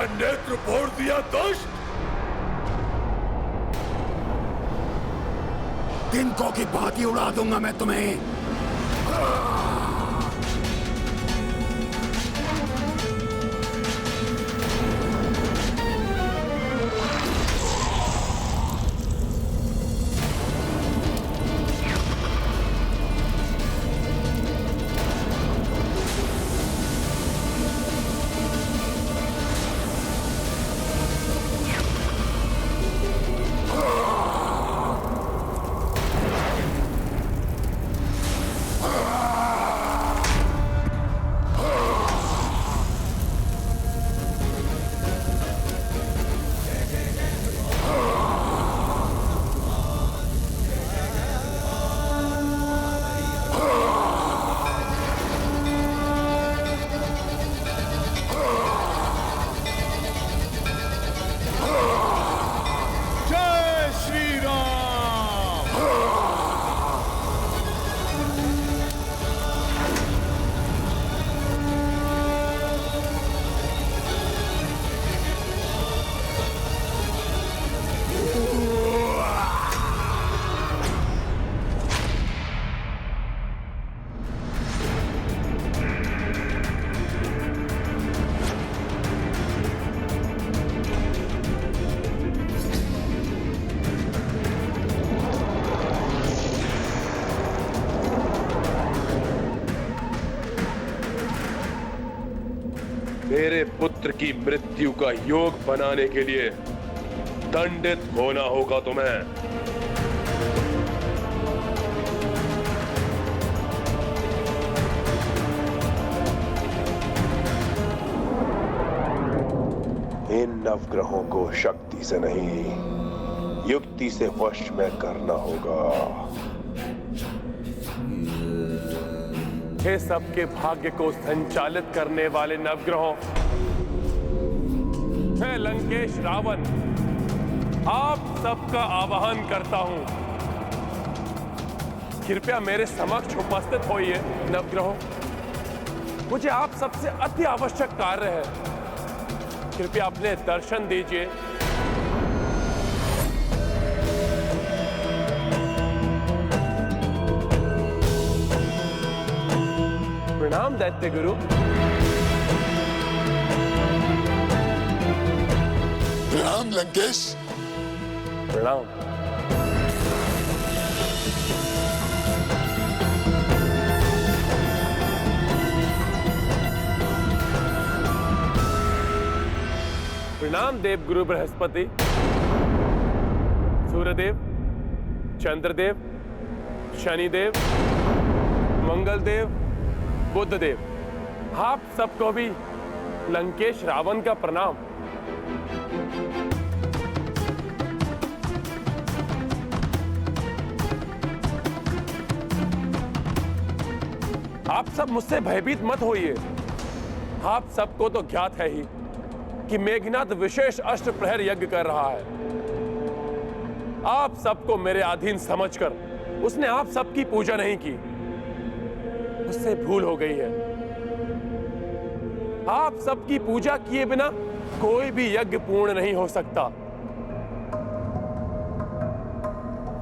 मेरा नेत्र फोड़ दिया दुष्ट। तिनकों की भांति उड़ा दूंगा मैं तुम्हें। मेरे पुत्र की मृत्यु का योग बनाने के लिए दंडित होना होगा तुम्हें। इन नवग्रहों को शक्ति से नहीं, युक्ति से वश में करना होगा। हे सबके भाग्य को संचालित करने वाले नवग्रहों, मैं लंकेश रावण आप सबका आवाहन करता हूं। कृपया मेरे समक्ष उपस्थित होइए नवग्रहों। मुझे आप सबसे अति आवश्यक कार्य है। कृपया अपने दर्शन दीजिए। प्रणाम दैत्य गुरु। प्रणाम लंकेश। प्रणाम। प्रणाम देव गुरु बृहस्पति, सूर्यदेव, चंद्रदेव, शनिदेव, मंगलदेव, बुद्धदेव, आप सबको भी लंकेश रावण का प्रणाम। आप सब मुझसे भयभीत मत होइए। आप सबको तो ज्ञात है ही कि मेघनाथ विशेष अष्टप्रहर यज्ञ कर रहा है। आप सबको मेरे अधीन समझकर उसने आप सबकी पूजा नहीं की। उससे भूल हो गई है। आप सबकी पूजा किए बिना कोई भी यज्ञ पूर्ण नहीं हो सकता।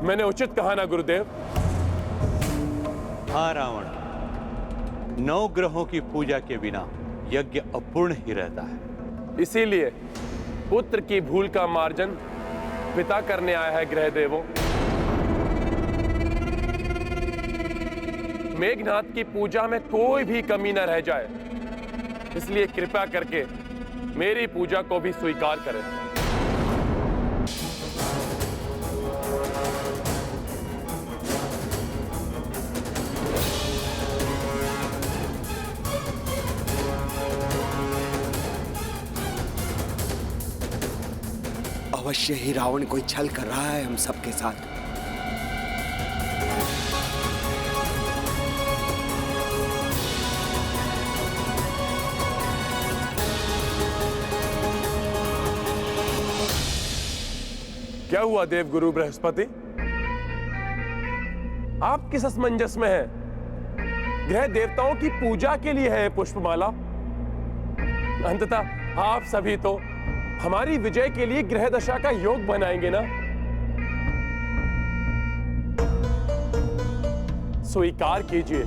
मैंने उचित कहा ना गुरुदेव? हाँ रावण, 9 ग्रहों की पूजा के बिना यज्ञ अपूर्ण ही रहता है। इसीलिए पुत्र की भूल का मार्जन पिता करने आया है ग्रह देवों। मेघनाथ की पूजा में कोई भी कमी न रह जाए, इसलिए कृपा करके मेरी पूजा को भी स्वीकार करें। अवश्य ही रावण कोई छल कर रहा है हम सबके साथ। क्या हुआ देवगुरु बृहस्पति? आप किस असमंजस में हैं? ग्रह देवताओं की पूजा के लिए है पुष्पमाला। अंततः आप सभी तो हमारी विजय के लिए ग्रह दशा का योग बनाएंगे ना? स्वीकार कीजिए।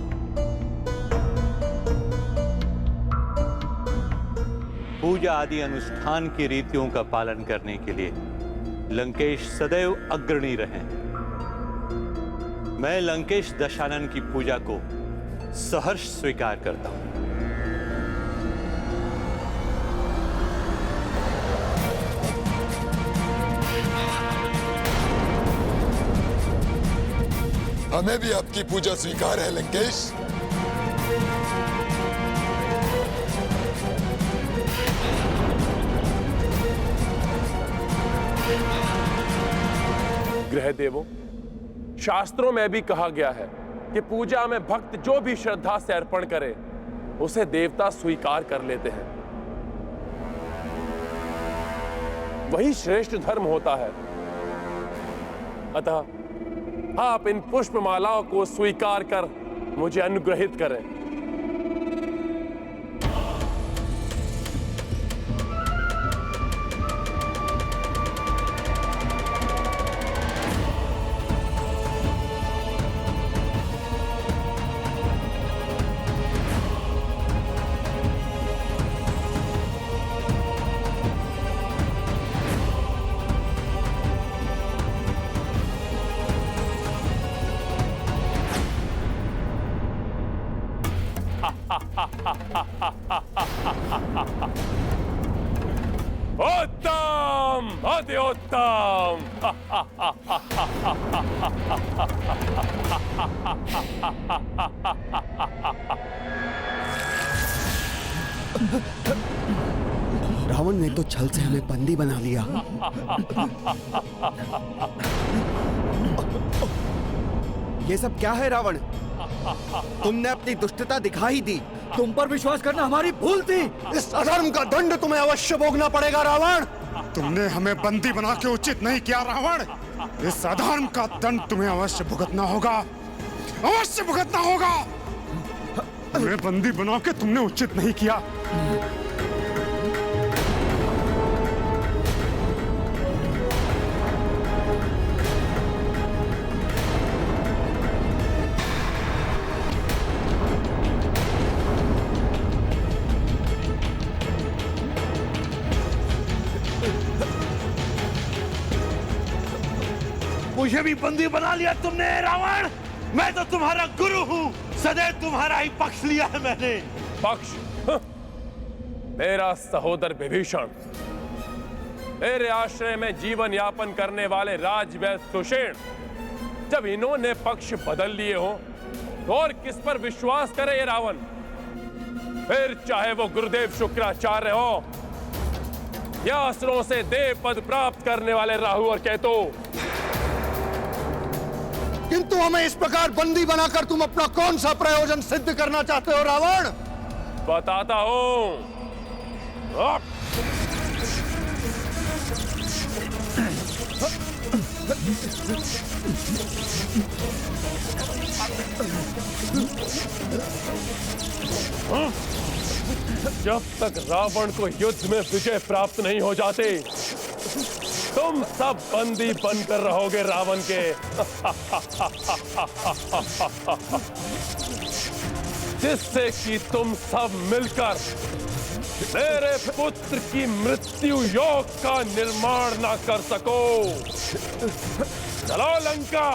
पूजा आदि अनुष्ठान की रीतियों का पालन करने के लिए लंकेश सदैव अग्रणी रहे। मैं लंकेश दशानन की पूजा को सहर्ष स्वीकार करता हूं। हमें भी आपकी पूजा स्वीकार है लंकेश। ग्रह देवों, शास्त्रों में भी कहा गया है कि पूजा में भक्त जो भी श्रद्धा से अर्पण करे उसे देवता स्वीकार कर लेते हैं। वही श्रेष्ठ धर्म होता है। अतः आप इन पुष्पमालाओं को स्वीकार कर मुझे अनुग्रहित करें। उत्तम, अति उत्तम। रावण ने तो छल से हमें बंदी बना लिया। ये सब क्या है रावण? तुमने अपनी दुष्टता दिखा ही दी। तुम पर विश्वास करना हमारी भूल थी। इस अधर्म का दंड तुम्हें अवश्य भोगना पड़ेगा रावण। तुमने हमें बंदी बना के उचित नहीं किया रावण। इस अधर्म का दंड तुम्हें अवश्य भुगतना होगा, अवश्य भुगतना होगा। हमें बंदी बना के तुमने उचित नहीं किया। मुझे भी बंदी बना लिया तुमने रावण। मैं तो तुम्हारा गुरु हूं, सदैव तुम्हारा ही पक्ष लिया है मैंने। पक्ष? मेरा सहोदर विभीषण, मेरे आश्रय में जीवन यापन करने वाले राजवैद्य सुषेण, जब इन्होंने पक्ष बदल लिए हो तो और किस पर विश्वास करे ये रावण? फिर चाहे वो गुरुदेव शुक्राचार्य हो या असुरों से देव पद प्राप्त करने वाले राहु और केतु। किंतु हमें इस प्रकार बंदी बनाकर तुम अपना कौन सा प्रयोजन सिद्ध करना चाहते हो रावण? बताता हूं। जब तक रावण को युद्ध में विजय प्राप्त नहीं हो जाते तुम सब बंदी बनकर रहोगे रावण के। जिससे कि तुम सब मिलकर मेरे पुत्र की मृत्यु योग का निर्माण ना कर सको। चलो लंका।